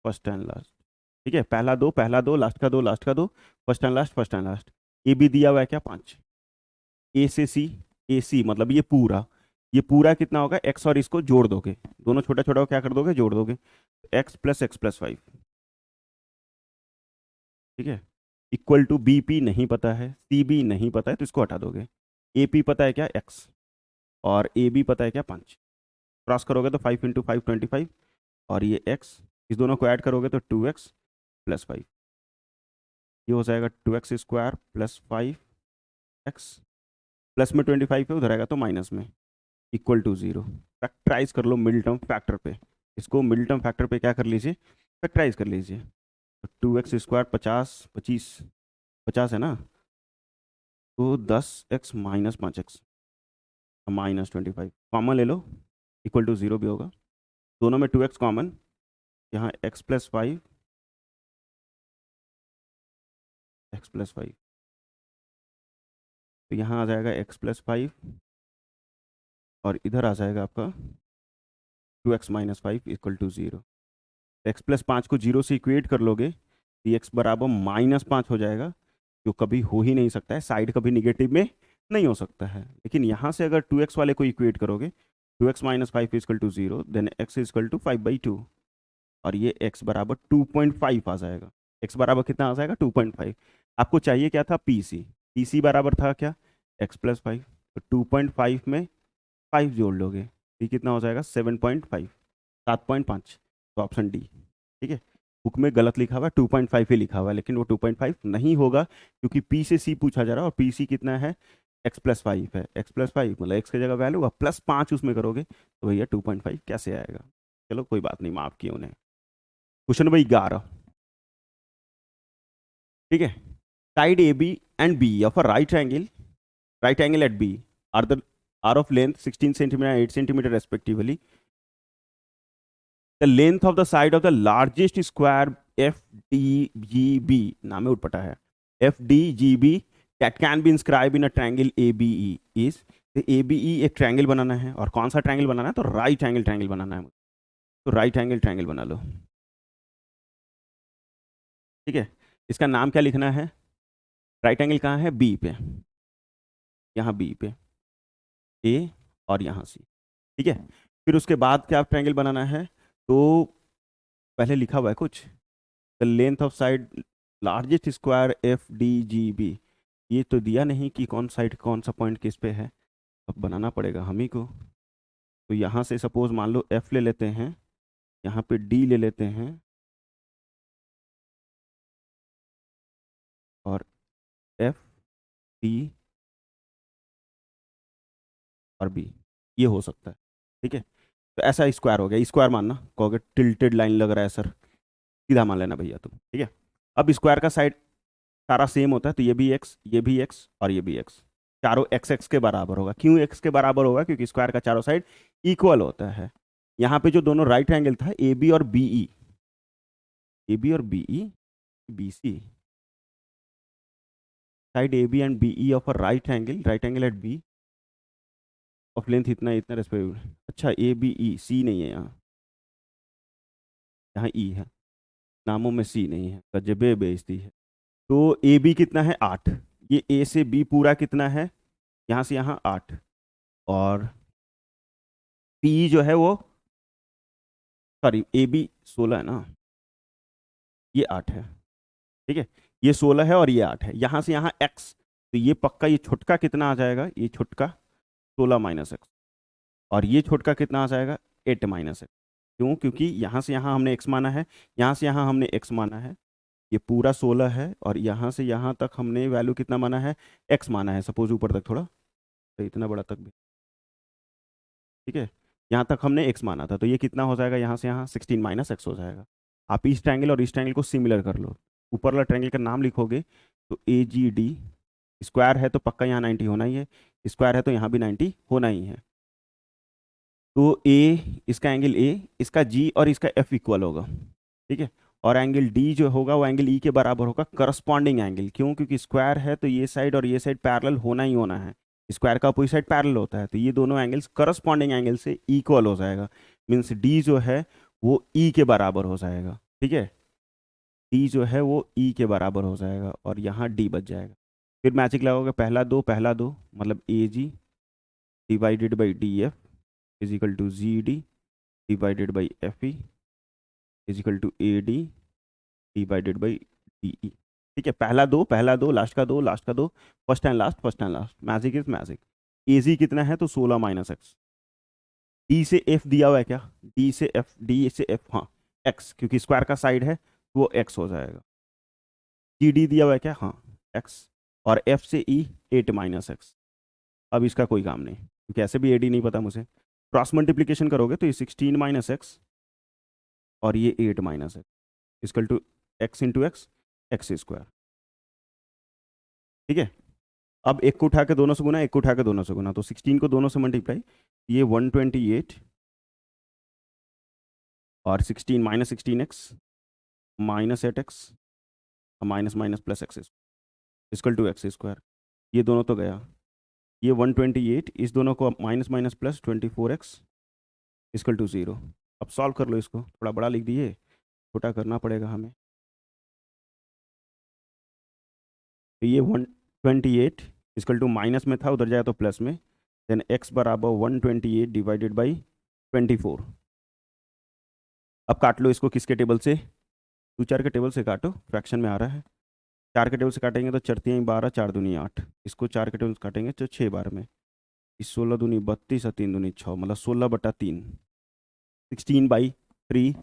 Speaker 1: first and last. ठीक है, पहला दो, लास्ट का दो, लास्ट का दो, first and last, first and last. A भी दिया हुआ है क्या? 5। ए से सी, ए सी मतलब ये पूरा कितना होगा? एक्स, और इसको जोड़ दोगे, दोनों छोटा छोटा को क्या कर दोगे? जोड़ दोगे, x+x+5। ठीक है, इक्वल टू बी पी नहीं पता है, सी बी नहीं पता है, तो इसको हटा दोगे। ए पी पता है क्या? x, और ए बी पता है क्या? 5। क्रॉस करोगे तो 5 × 5 25, और ये x, इस दोनों को ऐड करोगे तो 2x प्लस 5, ये हो जाएगा 2x square plus 5x, plus में 25 है, उधर आएगा तो माइनस में, इक्वल टू 0। फैक्टराइज कर लो मिडिल टर्म फैक्टर पे, इसको मिडिल टर्म फैक्टर पे क्या कर लीजिए, फैक्टराइज कर लीजिए। तो 2x स्क्वायर 50, 25, 50 है ना, तो 10x minus 5x minus 25, common ले लो, इक्वल टू 0 भी होगा, दोनों में 2x कॉमन, यहाँ x प्लस 5, x प्लस 5, तो यहाँ आ जाएगा x प्लस 5 और इधर आ जाएगा आपका 2x minus 5 equal to 0। x plus 5 को 0 से इक्वेट कर लोगे तो x बराबर माइनस 5 हो जाएगा, जो कभी हो ही नहीं सकता है, साइड कभी निगेटिव में नहीं हो सकता है। लेकिन यहाँ से अगर 2x वाले को इक्वेट करोगे, 2x minus 5 is equal to 0, then x is equal to 5/2, और ये x बराबर 2.5 आ जाएगा। x बराबर कितना आ जाएगा, 2.5। आपको चाहिए क्या था, PC, PC बराबर था क्या, x प्लस 5, तो 2.5 में 5 जोड़ लोगे, ये कितना हो जाएगा, 7.5, 7.5, तो ऑप्शन डी। ठीक है, बुक में गलत लिखा हुआ है, 2.5 ही लिखा हुआ है, लेकिन वो 2.5 नहीं होगा, क्योंकि पी से सी पूछा जा रहा है, और पी सी कितना है, x प्लस 5 है, x प्लस 5 मतलब x की जगह वैल्यू होगा प्लस 5 उसमें करोगे तो भैया 2.5 कैसे आएगा। चलो कोई बात नहीं, माफ किया उन्हें। क्वेश्चन नंबर 11, ठीक है, side A B and B of a right angle at B are of length 16 centimetre 8 centimetre respectively. The length of the side of the largest square FDGB, नाम में उठपटा है, FDGB that can be inscribed in a triangle ABE is, तो ABE एक triangle बनाना है, और कौन सा triangle बनाना है, तो राइट एंगल ट्रायंगल बनाना है, तो राइट एंगल ट्रायंगल बना लो। ठीक है, इसका नाम क्या लिखना है, राइट एंगल कहाँ है, बी पे, यहाँ बी पे, ए और यहाँ सी। ठीक है, फिर उसके बाद क्या ट्रायंगल बनाना है, तो पहले लिखा हुआ है कुछ, the length of side largest square FDGB, ये तो दिया नहीं कि कौन साइड कौन सा पॉइंट किस पे है, अब बनाना पड़ेगा हम ही को। तो यहाँ से सपोज मान लो F ले लेते हैं, यहाँ पे D ले लेते हैं, और F D और B, ये हो सकता है। ठीक है, तो ऐसा स्क्वायर हो गया, स्क्वायर मानना, कहोगे टिल्टेड लाइन लग रहा है सर, सीधा मान लेना भैया तुम। ठीक है, अब स्क्वायर का साइड सारा सेम होता है, तो ये भी x, ये भी x और ये भी x, चारों x x के बराबर होगा। क्यों x के बराबर होगा, क्योंकि स्क्वायर का चारों साइड इक्वल होता है। यहाँ पे जो दोनों राइट एंगल था ए बी और बीई, ए बी और BE, B C, side A B and BE of a right angle at B of length इतना इतना रेस्पेक्टिव। अच्छा, ए बी ई, सी नहीं है यहाँ, यहाँ ई है, नामों में सी नहीं है, गजबे बेइज्जती है। तो ए बी कितना है, 8, ये ए से बी पूरा कितना है, यहाँ से यहाँ 8, और पी जो है वो, सॉरी ए बी 16 है ना, ये 8 है। ठीक है, ये 16 है और ये 8 है, यहाँ से यहाँ x, तो ये पक्का ये छुटका कितना आ जाएगा, ये छुटका 16 माइनस एक्स, और ये छुटका कितना आ जाएगा, 8 माइनस एक्स। क्यों, क्योंकि यहाँ से यहाँ हमने x माना है, यहाँ से यहाँ हमने x माना है, ये पूरा 16 है, और यहाँ से यहाँ तक हमने वैल्यू कितना माना है, x माना है, सपोज ऊपर तक थोड़ा, तो इतना बड़ा तक भी। ठीक है, यहाँ तक हमने x माना था, तो ये कितना हो जाएगा, यहाँ से यहाँ 16 माइनस एक्स हो जाएगा। आप इस ट्रायंगल और इस ट्रायंगल को सिमिलर कर लो, ऊपर वाला ट्रायंगल का नाम लिखोगे तो AGD, स्क्वायर है तो पक्का यहाँ 90 होना ही है, स्क्वायर है तो यहाँ भी 90 होना ही है। तो A, इसका एंगल A, इसका G और इसका F इक्वल होगा। ठीक है, और एंगल D जो होगा वो एंगल E के बराबर होगा, करस्पॉन्डिंग एंगल। क्यों, क्योंकि स्क्वायर है तो ये साइड और ये साइड पैरेलल होना ही होना है, स्क्वायर का अपोजिट साइड पैरेलल होता है, तो ये दोनों एंगल्स करस्पॉन्डिंग एंगल से इक्वल हो जाएगा, मीन्स D जो है वो E के बराबर हो जाएगा। ठीक है, D जो है वो E के बराबर हो जाएगा, और यहाँ D बच जाएगा। फिर मैजिक लगाओगे, पहला दो मतलब AG divided by DF is equal to GD divided by FE is equal to AD divided by DE। ठीक है, पहला दो, लास्ट का दो, first and last, magic is magic. AG कितना है, तो 16 माइनस एक्स, डी से एफ दिया हुआ है क्या, डी से एफ हाँ एक्स, क्योंकि स्क्वायर का साइड है तो वो एक्स हो जाएगा। जी डी दिया हुआ है क्या, हाँ एक्स, और एफ से ई 8 - एक्स। अब इसका कोई काम नहीं क्योंकि ऐसे भी एडी नहीं पता मुझे। क्रॉस मल्टीप्लीकेशन करोगे तो ये 16 - एक्स और ये 8 - x equal to x into x, x square. ठीक है, अब एक को उठा के दोनों से गुना, एक को उठा के दोनों से गुना, तो 16 को दोनों से मल्टीप्लाई, ये 128 और 16 - 16 x -8 x minus minus plus x equal to x square. ये दोनों तो गया, ये 128 इस दोनों को minus minus plus 24 x equal to 0। अब सॉल्व कर लो इसको, थोड़ा बड़ा लिख दिए, छोटा करना पड़ेगा हमें। तो ये 128 इक्वल टू माइनस में था, उधर जाए तो प्लस में, देन एक्स बराबर 128 डिवाइडेड बाई 24। अब काट लो इसको किसके टेबल से, 2 4 के टेबल से काटो, फ्रैक्शन में आ रहा है। 4 के टेबल से काटेंगे तो 4 3 12, 4 दूनी 8, इसको 4 के टेबल से काटेंगे तो 6 बार में, इस 16 दूनी 32 और 3 दूनी 6, मतलब 16/3, 16/3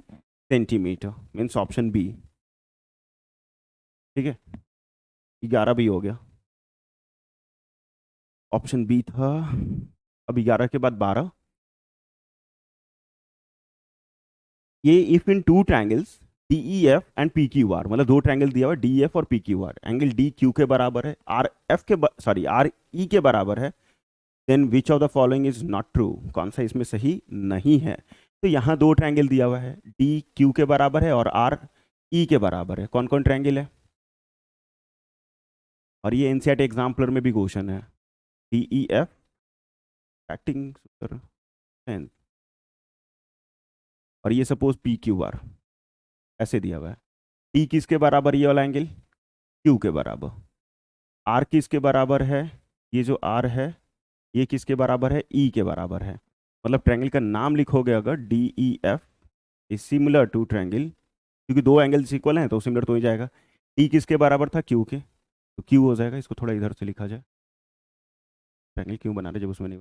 Speaker 1: सेंटीमीटर, मीन्स ऑप्शन बी। ठीक है, 11 भी हो गया, ऑप्शन बी था। अब 11 के बाद 12, ये if in two triangles D E F and P Q R, मतलब दो ट्रायंगल दिया हुआ डी एफ और P Q R, angle D Q के बराबर है, आर एफ के सॉरी आर ई के बराबर है, then which of the following is not true, कौन सा इसमें सही नहीं है। तो यहाँ दो ट्रायंगल दिया हुआ है, डी क्यू के बराबर है और आर ई के बराबर है। कौन कौन ट्रायंगल है, और ये एनसीईआरटी एग्जाम्पलर में भी क्वेश्चन है, डी ई एफ एक्टिंग, और ये सपोज पी क्यू आर ऐसे दिया हुआ है। डी किसके बराबर, ये वाला एंगल क्यू के बराबर, आर किसके बराबर है, ये जो आर है ये किसके बराबर है, ई के बराबर है। मतलब ट्रायंगल का नाम लिखोगे अगर D E F is similar to triangle, क्योंकि दो एंगल्स इक्वल हैं तो सिमिलर तो ही जाएगा। डी किसके बराबर था, क्यू के, तो क्यू हो जाएगा। इसको थोड़ा इधर से लिखा जाए, ट्रायंगल क्यों बना रहे जब उसमें नहीं,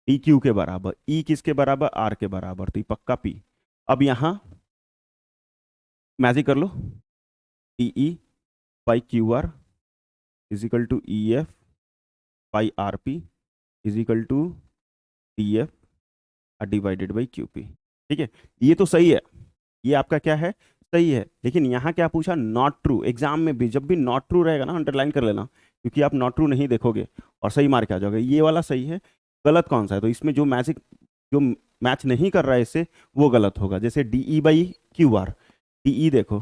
Speaker 1: डी क्यू के बराबर, ई किसके बराबर, आर के बराबर, तो ये पक्का पी। अब यहाँ मैजिक कर लो, D E by Q R is equal to E F by R P is equal to D F divided by Q P. ठीक है, ये तो सही है, ये आपका क्या है, सही है। लेकिन यहाँ क्या पूछा, नॉट ट्रू। एग्जाम में भी जब भी नॉट ट्रू रहेगा ना, अंडरलाइन कर लेना, क्योंकि आप नॉट ट्रू नहीं देखोगे और सही मार्क आ जाओगे। ये वाला सही है, गलत कौन सा है, तो इसमें जो मैजिक जो मैच नहीं कर रहा है इससे वो गलत होगा। जैसे D E by Q are, D E देखो,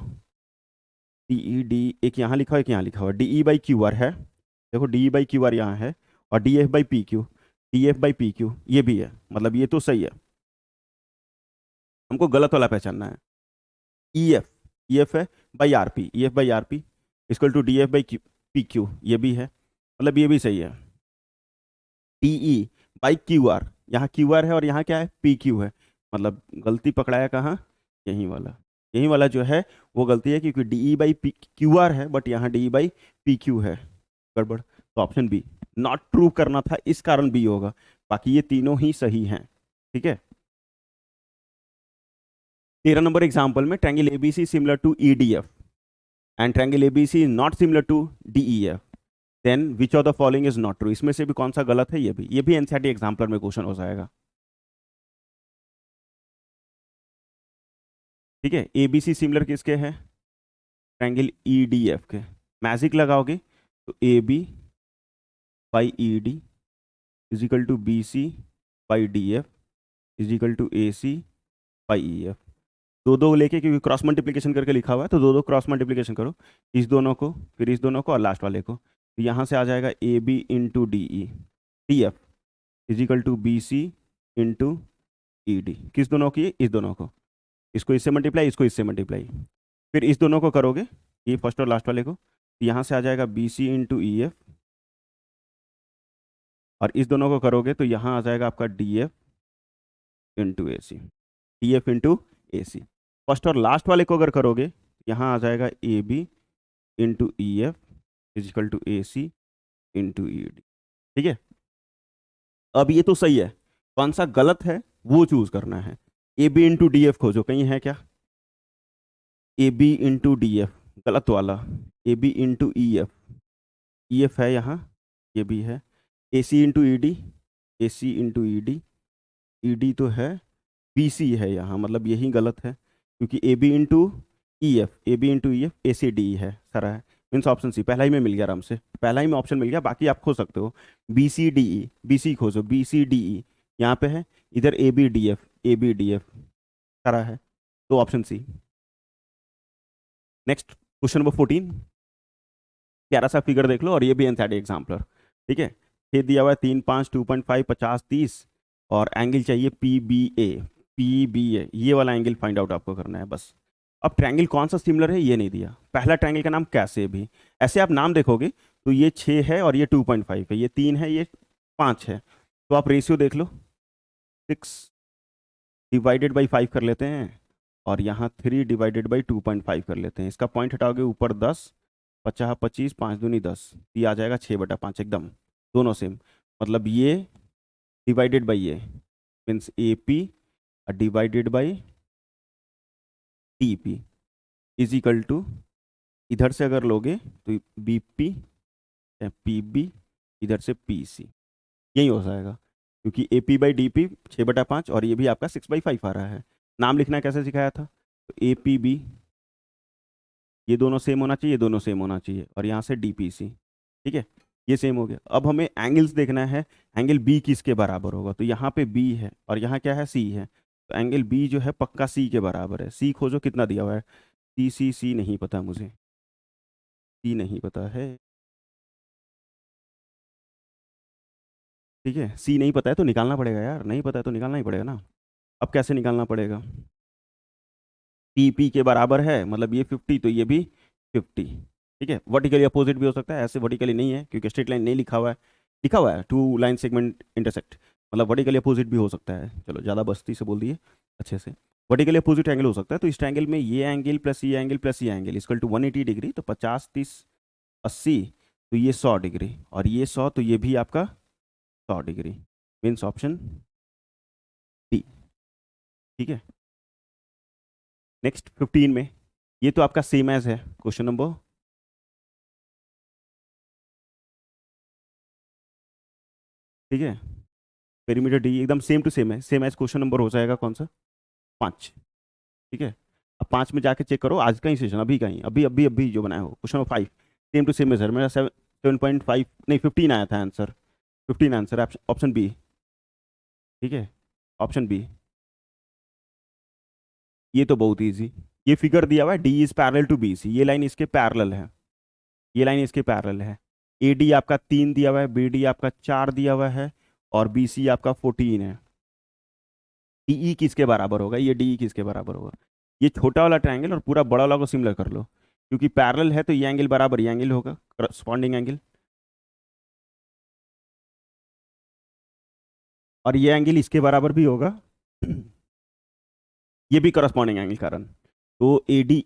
Speaker 1: डी ई डी एक यहाँ लिखा हुआ एक यहाँ लिखा हुआ, D E by Q R है, देखो D E by Q R यहाँ है, और D F by P Q, D F by P Q ये भी है, मतलब ये तो सही है। हमको गलत वाला पहचानना है। ई एफ है by R P, E F by R P equal to D F by P Q, ये भी है, मतलब ये भी सही है। D E by Q R, यहाँ क्यू आर है और यहाँ क्या है, पी क्यू है, मतलब गलती पकड़ाया कहाँ, यहीं वाला, यहीं वाला जो है वो गलती है, क्योंकि D E by P Q R है बट यहाँ D E by P Q है, गड़बड़। तो ऑप्शन बी, नॉट ट्रू करना था, इस कारण बी होगा, बाकी ये तीनों ही सही हैं। ठीक है, 13 नंबर एग्जाम्पल में triangle ABC similar to EDF and triangle ABC is not similar to DEF, then which of the following is not true, इसमें से भी कौन सा गलत है, ये भी एनसीईआरटी एग्जाम्पलर में क्वेश्चन हो जाएगा। ठीक है, एबीसी सिमिलर किसके है, ट्रायंगल ईडीएफ के, मैजिक लगाओगे तो A B by E D is equal to B C by D F is equal to A C by E F. दो दो लेके, क्योंकि क्रॉस मल्टीप्लिकेशन करके लिखा हुआ है तो दो दो क्रॉस मल्टीप्लिकेशन करो, इस दोनों को फिर इस दोनों को और लास्ट वाले को, तो यहाँ से आ जाएगा A B into D E D F is equal to B C into E D, किस दोनों की, इस दोनों को, इसको इससे मल्टीप्लाई, इसको इससे मल्टीप्लाई, फिर इस दोनों को करोगे, ये फर्स्ट और लास्ट वाले को, तो यहाँ से आ जाएगा B C into E F, और इस दोनों को करोगे तो यहाँ आ जाएगा आपका D F into A C, D F into A C. First और लास्ट वाले को अगर करोगे, यहाँ आ जाएगा A B into E F equal to A C into E D. ठीक है, अब ये तो सही है, कौन सा गलत है, वो चूज करना है। A B into D F खोजो, कहीं है क्या? A B into D F, गलत वाला। A B into E F, E F है यहाँ, ये भी है। A C into E D, A C into E D, E D तो है, बी सी है यहाँ, मतलब यही गलत है क्योंकि A B into E F, A B into E F, A C D है सारा है। मीन्स ऑप्शन सी पहला ही में मिल गया आराम से, पहला ही में ऑप्शन मिल गया, बाकी आप खोज सकते हो। B C D E, B C खोजो, बी सी डी ई यहाँ पे है, इधर A B D F, A B D F सारा है, तो option C. Next question number 14, प्यारा सा फिगर देख लो, और ये भी एनसीईआरटी एग्जाम्पलर, ठीक है। छेद दिया हुआ है 3, 5, 2.5, 50, 30, और एंगल चाहिए पी बी ए, पी बी ए, ये वाला एंगल फाइंड आउट आपको करना है बस। अब ट्रायंगल कौन सा सिमिलर है ये नहीं दिया, पहला ट्रायंगल का नाम कैसे भी, ऐसे आप नाम देखोगे तो ये 6 है और ये 2.5 है, ये 3 है, ये 5 है, तो आप रेशियो देख लो, 6 डिवाइडेड बाई 5 कर लेते हैं, और यहाँ 3 डिवाइडेड बाई 2.5 कर लेते हैं। इसका पॉइंट हटाओगे ऊपर 10, 50, 25, 5 दूनी 10, ये आ जाएगा 6/5 एकदम, दोनों सेम। मतलब ये डिवाइडेड बाई ये means A P divided by T P is equal to, इधर से अगर लोगे तो बी पी पी बी, इधर से पी सी, यही हो जाएगा क्योंकि A P by D P 6/5 और ये भी आपका 6/5 आ रहा है। नाम लिखना कैसे सिखाया था? तो ए पी बी, ये दोनों सेम होना चाहिए, ये दोनों सेम होना चाहिए, और यहाँ से डी पी सी, ठीक है, ये सेम हो गया। अब हमें एंगल्स देखना है, एंगल बी किसके बराबर होगा, तो यहाँ पे बी है और यहाँ क्या है, सी है, तो एंगल बी जो है पक्का सी के बराबर है। सी खोजो, कितना दिया हुआ है, सी सी सी नहीं पता मुझे, सी नहीं पता है, ठीक है, सी नहीं पता है तो निकालना पड़ेगा यार, नहीं पता है तो निकालना ही पड़ेगा ना। अब कैसे निकालना पड़ेगा, टी पी के बराबर है, मतलब ये 50 तो ये भी 50, ठीक है। वर्टिकली अपोजिट भी हो सकता है, ऐसे वर्टिकली नहीं है क्योंकि स्ट्रेट लाइन नहीं लिखा हुआ है, लिखा हुआ है 2 लाइन सेगमेंट इंटरसेक्ट, मतलब वर्टिकली अपोजिट भी हो सकता है। चलो ज़्यादा बस्ती से बोल दिए अच्छे से, वर्टिकली अपोजिट एंगल हो सकता है, तो इस ट्रायंगल में ये एंगल प्लस ये एंगल प्लस ये एंगल इक्वल टू 180 डिग्री, तो 50, 30, 80, तो ये 100 डिग्री, और ये 100, तो ये भी आपका 100 डिग्री, मीन्स ऑप्शन डी, ठीक है। नेक्स्ट 15 में, ये तो आपका सेम एज है क्वेश्चन नंबर, ठीक है, पेरीमीटर डी एकदम सेम टू सेम है, सेम एज क्वेश्चन नंबर हो जाएगा कौन सा, 5, ठीक है। अब 5 में जाके चेक करो आज का ही सेशन, अभी का ही, अभी अभी अभी जो बनाया हो, question number 5 same to same है सर, मेरा 7.5 नहीं 15 आया था आंसर, 15 आंसर, ऑप्शन बी, ठीक है, ऑप्शन बी। ये तो बहुत ईजी, ये फिगर दिया हुआ है, D is parallel to B C, ये लाइन इसके पैरेलल है, ये लाइन इसके पैरेलल है। ए डी आपका 3 दिया हुआ है, बी डी आपका 4 दिया हुआ है, और बी सी आपका 14 है। डी ई किसके बराबर होगा, ये डी ई किसके बराबर होगा, ये छोटा वाला ट्रायंगल और पूरा बड़ा वाला को सिमिलर कर लो, क्योंकि पैरेलल है तो ये एंगल बराबर ये एंगल होगा, करस्पॉन्डिंग एंगल, और ये एंगल इसके बराबर भी होगा ये भी करस्पॉन्डिंग एंगल कारण, तो ए डी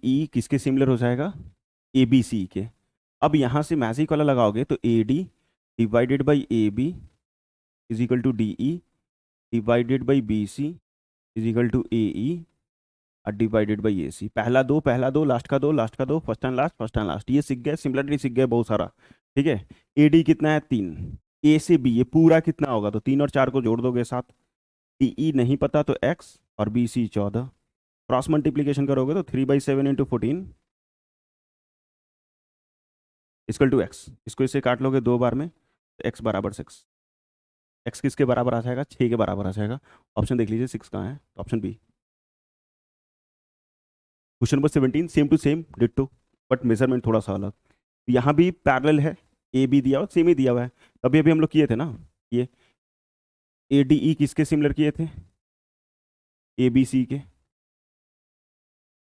Speaker 1: ई किसके सिमिलर हो जाएगा, ए बी सी के। अब यहाँ से मैजिक वाला लगाओगे तो A D divided by A B is equal to D E divided by B C is equal to A E divided by A C, पहला दो, लास्ट का दो, लास्ट का दो, first and last, first and last, ये सीख गए, similarity सीख गए बहुत सारा, ठीक है। ए डी कितना है 3, ए से बी ये पूरा कितना होगा, तो 3 और 4 को जोड़ दोगे 7, डी ई नहीं पता तो एक्स, और बी सी 14, क्रॉस मल्टीप्लीकेशन करोगे तो 3/7 इंटू 14 इक्वल टू एक्स, इसको इससे काट लोगे 2 बार में तो एक्स बराबर 6, एक्स किसके बराबर आ जाएगा, 6 के बराबर आ जाएगा। ऑप्शन देख लीजिए 6 कहाँ है, तो option B. Question number 17 same to same ditto, but measurement थोड़ा सा अलग, तो यहाँ भी पैरेलल है, ए बी दिया हुआ सेम ही दिया हुआ है, तभी अभी हम लोग किए थे ना, ये ए डी ई किसके सिमिलर किए थे, ए बी सी के,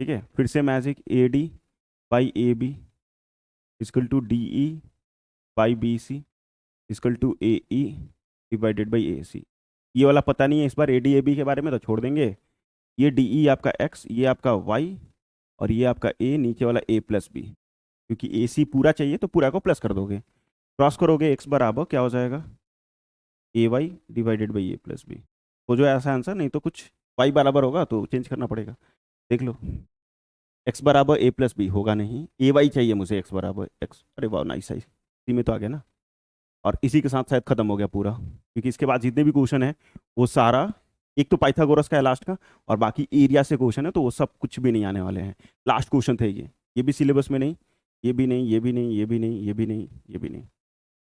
Speaker 1: ठीक है। फिर से magic, A D by A B equal to D E by B C equal to A E divided by A C, ये वाला पता नहीं है इस बार ए डी ए बी के बारे में, तो छोड़ देंगे। ये डी ई आपका एक्स, ये आपका वाई, और ये आपका ए, नीचे वाला ए प्लस बी, क्योंकि ए सी पूरा चाहिए तो पूरा को प्लस कर दोगे, क्रॉस करोगे x बराबर क्या हो जाएगा, A Y divided by A plus B. वो जो ऐसा आंसर, नहीं तो कुछ y बराबर होगा तो चेंज करना पड़ेगा। देख लो, x बराबर ए प्लस बी होगा नहीं, ए वाई चाहिए मुझे x बराबर x। अरे वाह नाइस, सही इसी में तो आ गया ना। और इसी के साथ शायद खत्म हो गया पूरा, क्योंकि इसके बाद जितने भी क्वेश्चन है वो सारा, एक तो पाइथागोरस का है लास्ट का, और बाकी एरिया से क्वेश्चन है, तो वो सब कुछ भी नहीं आने वाले हैं। लास्ट क्वेश्चन थे ये भी सिलेबस में नहीं, ये भी नहीं, ये भी नहीं, ये भी नहीं, ये भी नहीं, ये भी नहीं।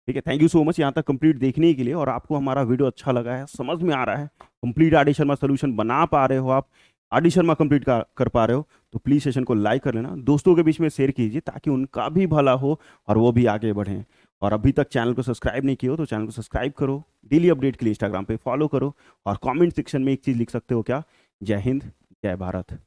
Speaker 1: ठीक है, थैंक यू सो मच यहाँ तक कंप्लीट देखने के लिए। और आपको हमारा वीडियो अच्छा लगा है, समझ में आ रहा है, complete R D Sharma solution बना पा रहे हो आप, आर डी शर्मा कंप्लीट कर पा रहे हो, तो प्लीज सेशन को लाइक कर लेना, दोस्तों के बीच में शेयर कीजिए ताकि उनका भी भला हो और वो भी आगे बढ़ें। और अभी तक चैनल को सब्सक्राइब नहीं किया हो तो चैनल को सब्सक्राइब करो, डेली अपडेट के लिए इंस्टाग्राम पे फॉलो करो, और कमेंट सेक्शन में एक चीज़ लिख सकते हो क्या, जय हिंद जय भारत।